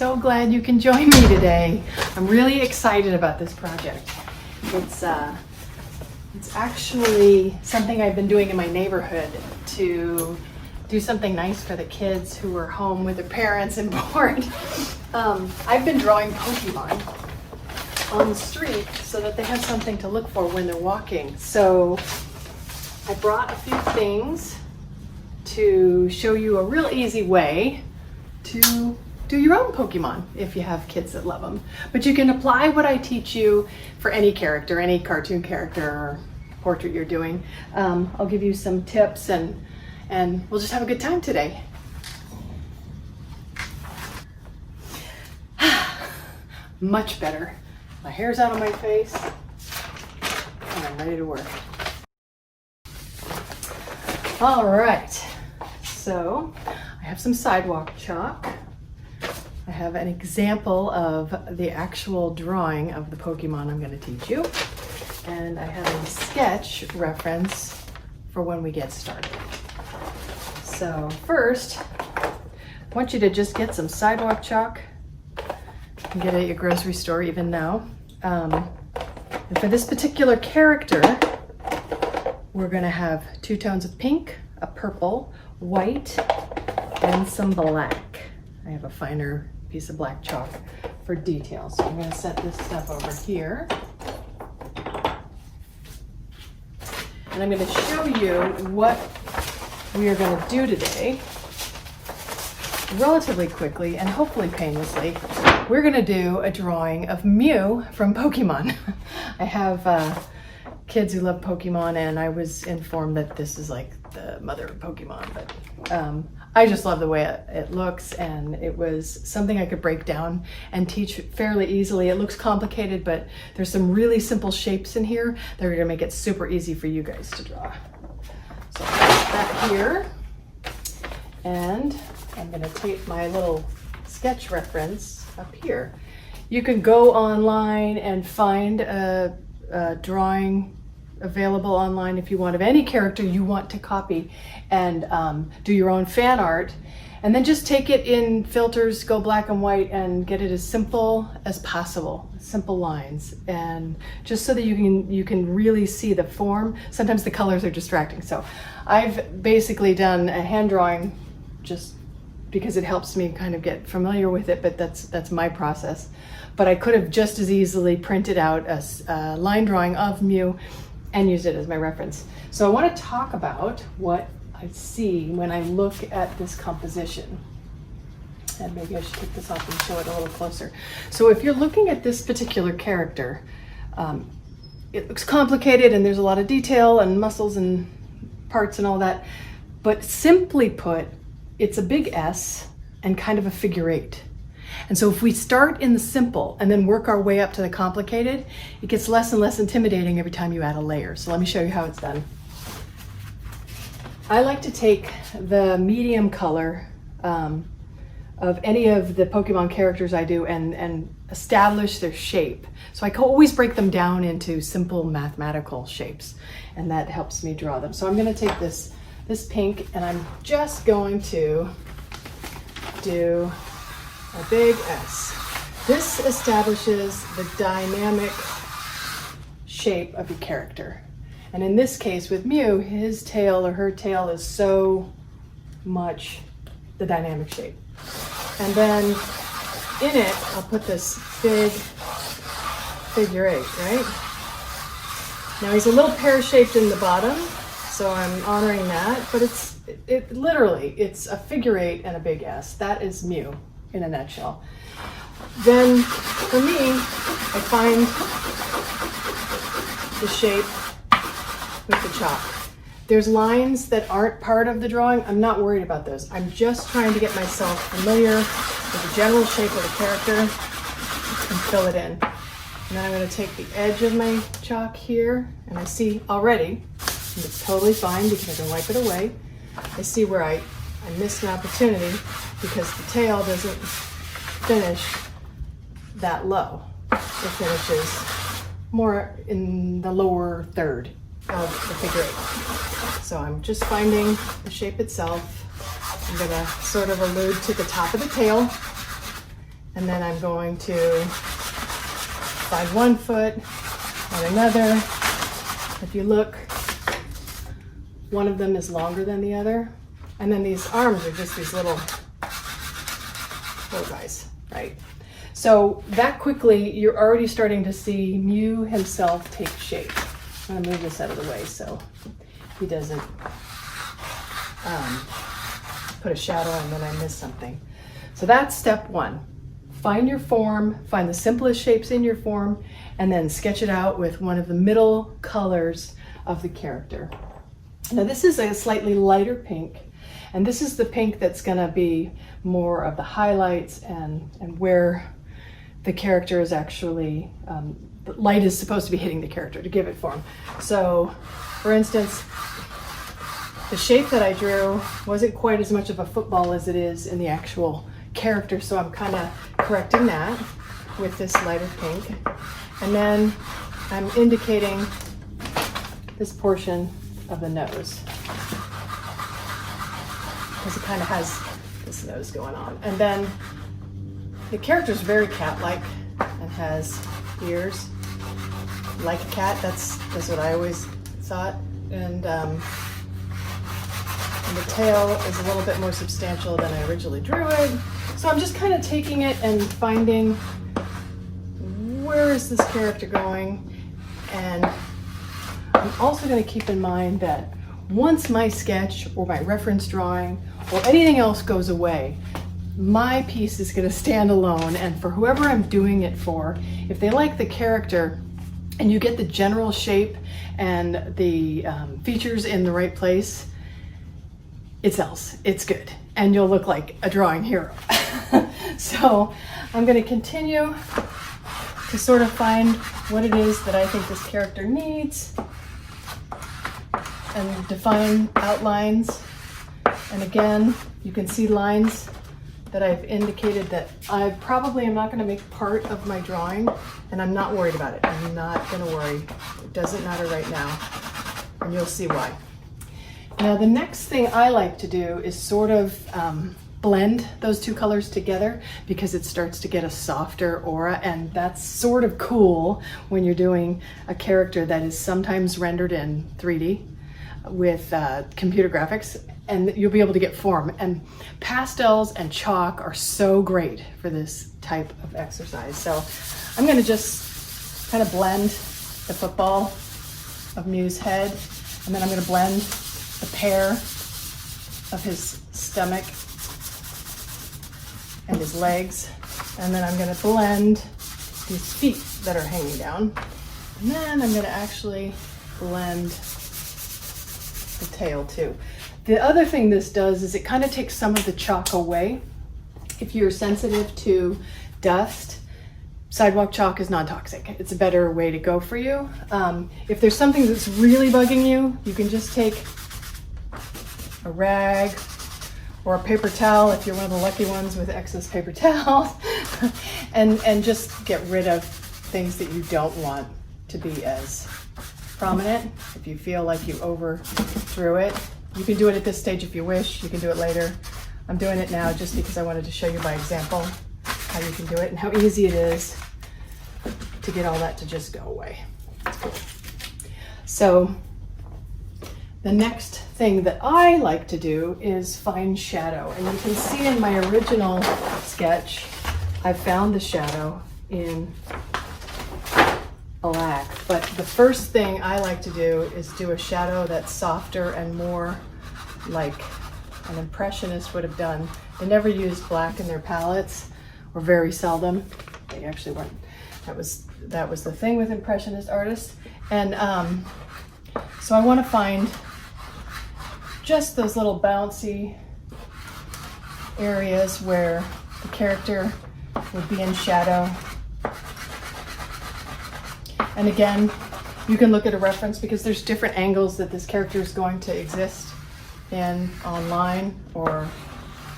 so glad you can join me today. I'm really excited about this project. It's actually something I've been doing in my neighborhood to do something nice for the kids who are home with their parents and bored. I've been drawing Pokemon on the street so that they have something to look for when they're walking. So I brought a few things to show you a real easy way to do your own Pokemon if you have kids that love them. But you can apply what I teach you for any character, any cartoon character or portrait you're doing. I'll give you some tips and we'll just have a good time today. Much better. My hair's out of my face and I'm ready to work. All right, so I have some sidewalk chalk. I have an example of the actual drawing of the Pokemon I'm going to teach you. And I have a sketch reference for when we get started. So first, I want you to just get some sidewalk chalk. You can get it at your grocery store even now. And for this particular character, we're going to have 2 tones of pink, a purple, white, and some black. I have a finer piece of black chalk for details. So I'm going to set this stuff over here. And I'm going to show you what we are going to do today relatively quickly and hopefully painlessly. We're going to do a drawing of Mew from Pokemon. I have kids who love Pokemon and I was informed that this is like the mother of Pokemon, but I just love the way it looks, and it was something I could break down and teach fairly easily. It looks complicated, but there's some really simple shapes in here that are going to make it super easy for you guys to draw. So I'll put that here, and I'm going to take my little sketch reference up here. You can go online and find a drawing available online if you want of any character you want to copy and do your own fan art, and then just take it in filters, go black and white, and get it as simple as possible, simple lines, and just so that you can really see the form. Sometimes the colors are distracting, so I've basically done a hand drawing just because it helps me kind of get familiar with it, but that's my process. But I could have just as easily printed out a line drawing of Mew and use it as my reference. So I want to talk about what I see when I look at this composition. And maybe I should take this off and show it a little closer. So if you're looking at this particular character, it looks complicated and there's a lot of detail and muscles and parts and all that. But simply put, it's a big S and kind of a figure 8. And so if we start in the simple and then work our way up to the complicated, it gets less and less intimidating every time you add a layer. So let me show you how it's done. I like to take the medium color of any of the Pokemon characters I do and establish their shape. So I can always break them down into simple mathematical shapes, and that helps me draw them. So I'm going to take this pink and I'm just going to do a big S. This establishes the dynamic shape of your character. And in this case with Mew, his tail or her tail is so much the dynamic shape. And then in it, I'll put this big figure 8, right? Now he's a little pear-shaped in the bottom, so I'm honoring that, but it's a figure 8 and a big S. That is Mew in a nutshell. Then for me, I find the shape with the chalk. There's lines that aren't part of the drawing. I'm not worried about those. I'm just trying to get myself familiar with the general shape of the character and fill it in. And then I'm going to take the edge of my chalk here, and I see already, and it's totally fine because I can wipe it away, I see where I missed an opportunity because the tail doesn't finish that low. It finishes more in the lower third of the figure 8. So I'm just finding the shape itself. I'm gonna sort of allude to the top of the tail And then I'm going to find one foot and another. If you look, one of them is longer than the other. And then these arms are just these little guys, right? So that quickly, you're already starting to see Mew himself take shape. I'm gonna move this out of the way so he doesn't put a shadow and then I miss something. So that's step one. Find your form, find the simplest shapes in your form, and then sketch it out with one of the middle colors of the character. Now this is a slightly lighter pink, and this is the pink that's gonna be more of the highlights and where the character is actually, the light is supposed to be hitting the character to give it form. So for instance, the shape that I drew wasn't quite as much of a football as it is in the actual character, so I'm kind of correcting that with this lighter pink. And then I'm indicating this portion of the nose, because it kind of has this nose going on. And then the character's very cat-like and has ears like a cat. That's what I always thought. And the tail is a little bit more substantial than I originally drew it. So I'm just kind of taking it and finding where is this character going. And I'm also going to keep in mind that once my sketch or my reference drawing or anything else goes away, my piece is going to stand alone, and for whoever I'm doing it for, if they like the character and you get the general shape and the features in the right place, it sells, it's good, and you'll look like a drawing hero. So I'm going to continue to sort of find what it is that I think this character needs and define outlines. And again, you can see lines that I've indicated that I probably am not going to make part of my drawing, and I'm not worried about it. I'm not going to worry. It doesn't matter right now, and you'll see why. Now the next thing I like to do is sort of blend those two colors together, because it starts to get a softer aura, and that's sort of cool when you're doing a character that is sometimes rendered in 3D with computer graphics, and you'll be able to get form. And pastels and chalk are so great for this type of exercise. So I'm going to just kind of blend the football of Mew's head, and then I'm going to blend the pear of his stomach and his legs, and then I'm going to blend these feet that are hanging down, and then I'm going to actually blend the tail too. The other thing this does is it kind of takes some of the chalk away. If you're sensitive to dust, Sidewalk Chalk is non-toxic. It's a better way to go for you. If there's something that's really bugging you, you can just take a rag or a paper towel, if you're one of the lucky ones with excess paper towels, and just get rid of things that you don't want to be as prominent. If you feel like you overdrew it, you can do it at this stage if you wish. You can do it later. I'm doing it now just because I wanted to show you by example how you can do it and how easy it is to get all that to just go away. It's cool. So the next thing that I like to do is find shadow. And you can see in my original sketch, I found the shadow in black. But the first thing I like to do is do a shadow that's softer and more like an impressionist would have done. They never used black in their palettes, or very seldom. They actually weren't. That was the thing with impressionist artists. And so I want to find just those little bouncy areas where the character would be in shadow. And again, you can look at a reference, because there's different angles that this character is going to exist in online or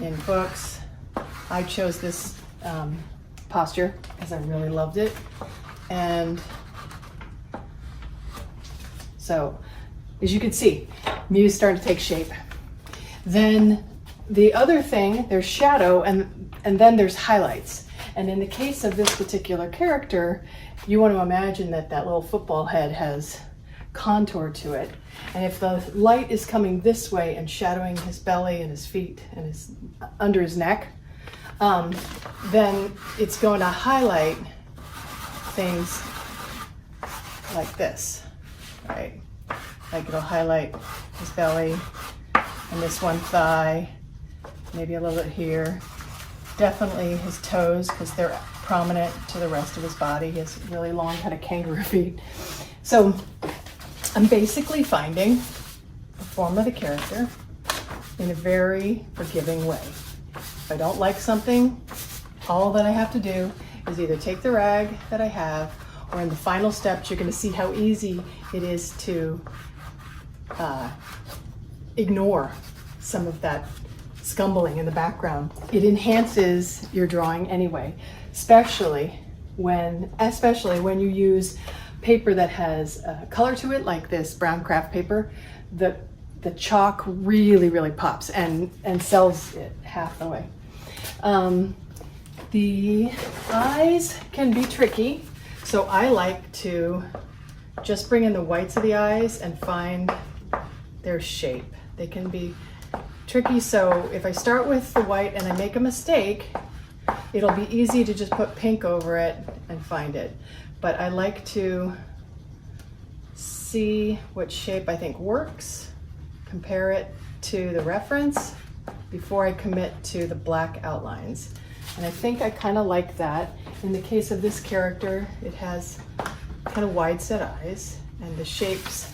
in books. I chose this posture because I really loved it. And so, as you can see, Mew's starting to take shape. Then the other thing, there's shadow, and then there's highlights. And in the case of this particular character, you want to imagine that that little football head has contour to it. And if the light is coming this way and shadowing his belly and his feet and his under his neck, then it's going to highlight things like this, right? Like it'll highlight his belly and this one thigh, maybe a little bit here. Definitely his toes, because they're prominent to the rest of his body. He has really long kind of kangaroo feet. So I'm basically finding the form of the character in a very forgiving way. If I don't like something, all that I have to do is either take the rag that I have, or in the final steps, you're going to see how easy it is to ignore some of that scumbling in the background. It enhances your drawing anyway, especially when you use paper that has color to it, like this brown craft paper. The chalk really pops and sells it half the way. The eyes can be tricky, so I like to just bring in the whites of the eyes and find their shape. They can be tricky, so if I start with the white and I make a mistake, it'll be easy to just put pink over it and find it. But I like to see what shape I think works, compare it to the reference before I commit to the black outlines. And I think I kind of like that. In the case of this character, it has kind of wide set eyes and the shapes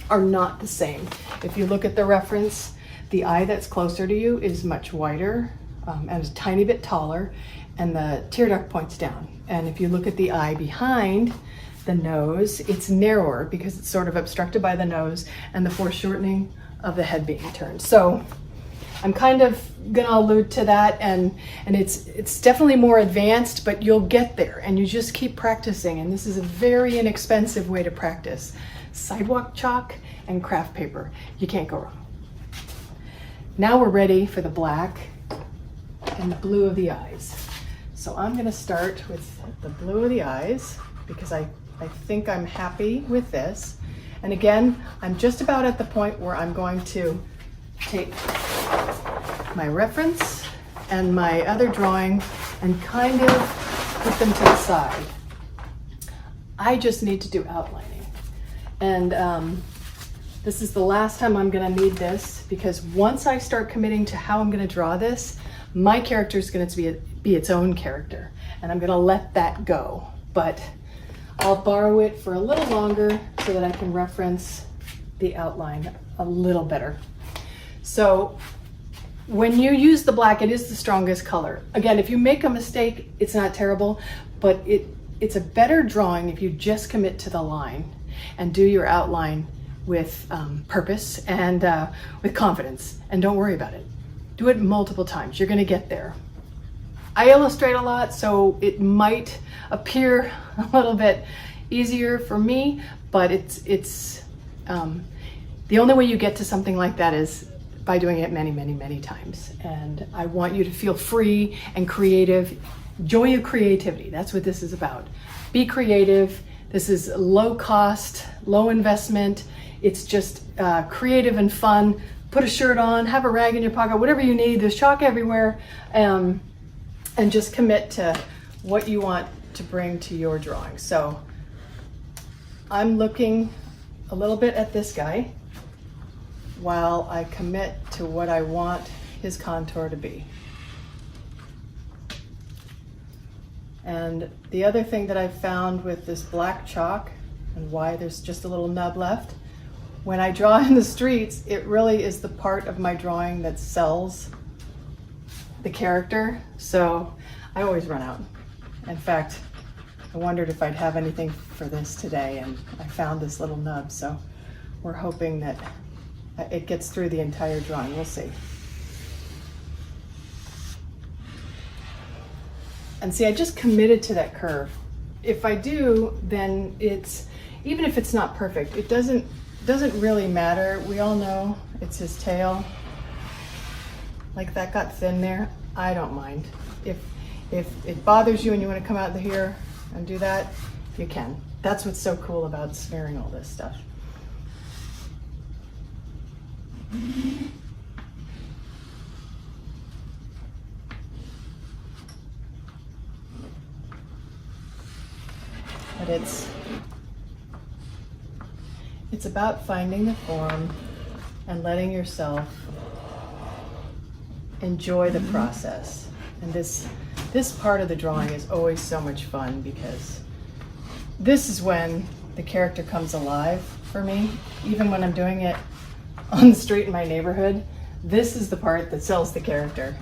are not the same. If you look at the reference, the eye that's closer to you is much wider and a tiny bit taller, and the tear duct points down. And if you look at the eye behind the nose, it's narrower because it's sort of obstructed by the nose and the foreshortening of the head being turned. So I'm kind of gonna allude to that, and it's definitely more advanced, but you'll get there and you just keep practicing. And this is a very inexpensive way to practice. Sidewalk chalk and craft paper. You can't go wrong. Now we're ready for the black and the blue of the eyes. So I'm gonna start with the blue of the eyes because I think I'm happy with this. And again, I'm just about at the point where I'm going to take my reference and my other drawing and kind of put them to the side. I just need to do outlining. And this is the last time I'm gonna need this, because once I start committing to how I'm gonna draw this, my character is going to be its own character, and I'm gonna let that go. But I'll borrow it for a little longer so that I can reference the outline a little better. So when you use the black, it is the strongest color. Again, if you make a mistake, it's not terrible, but it's a better drawing if you just commit to the line and do your outline with purpose and with confidence, and don't worry about it. Do it multiple times. You're gonna get there. I illustrate a lot, so it might appear a little bit easier for me, but it's the only way you get to something like that is by doing it many times. And I want you to feel free and creative. Joy of creativity, that's what this is about. Be creative. This is low cost, low investment. It's just creative and fun. Put a shirt on, have a rag in your pocket, whatever you need. There's chalk everywhere, and just commit to what you want to bring to your drawing. So I'm looking a little bit at this guy while I commit to what I want his contour to be. And the other thing that I've found with this black chalk, and why there's just a little nub left, when I draw in the streets, it really is the part of my drawing that sells the character. So I always run out. In fact, I wondered if I'd have anything for this today, and I found this little nub. So we're hoping that it gets through the entire drawing. We'll see. And see, I just committed to that curve. If I do, then even if it's not perfect, it doesn't really matter. We all know it's his tail. Like that got thin there. I don't mind. If it bothers you and you want to come out here and do that, you can. That's what's so cool about smearing all this stuff. But it's about finding the form and letting yourself enjoy the process. And this part of the drawing is always so much fun because this is when the character comes alive for me. Even when I'm doing it on the street in my neighborhood, this is the part that sells the character.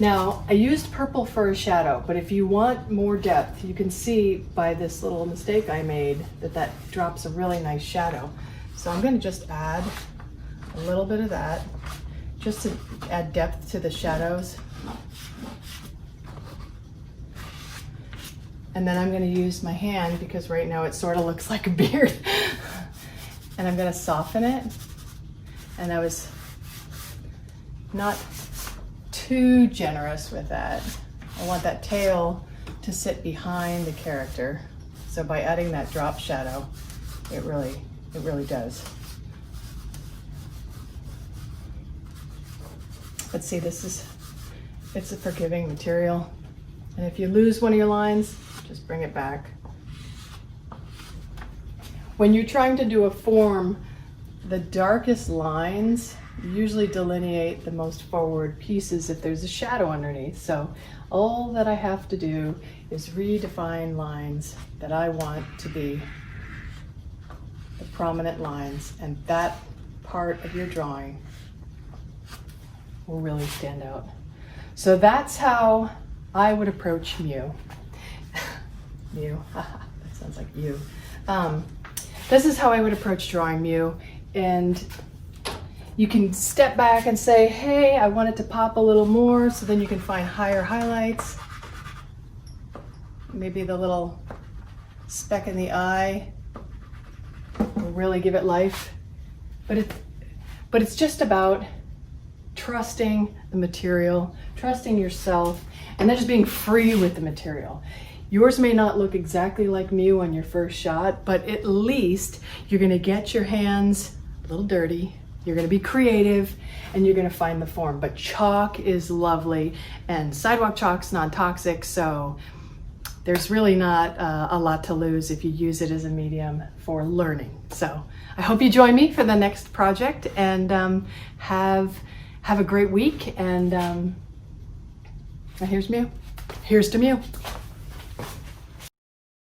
Now, I used purple for a shadow, but if you want more depth, you can see by this little mistake I made that drops a really nice shadow. So I'm gonna just add a little bit of that, just to add depth to the shadows. And then I'm gonna use my hand, because right now it sort of looks like a beard. And I'm gonna soften it. And I was not too generous with that. I want that tail to sit behind the character. So by adding that drop shadow, it really does. But see, it's a forgiving material. And if you lose one of your lines, just bring it back. When you're trying to do a form, the darkest lines usually delineate the most forward pieces if there's a shadow underneath. So all that I have to do is redefine lines that I want to be the prominent lines, and that part of your drawing will really stand out. So that's how I would approach Mew. Mew, that sounds like you. This is how I would approach drawing Mew, and you can step back and say, hey, I want it to pop a little more, so then you can find higher highlights. Maybe the little speck in the eye will really give it life. But it's just about trusting the material, trusting yourself, and then just being free with the material. Yours may not look exactly like Mew on your first shot, but at least you're gonna get your hands a little dirty, you're gonna be creative, and you're gonna find the form. But chalk is lovely, and Sidewalk Chalk's non-toxic, so there's really not a lot to lose if you use it as a medium for learning. So I hope you join me for the next project, and have a great week. And here's Mew. Here's to Mew.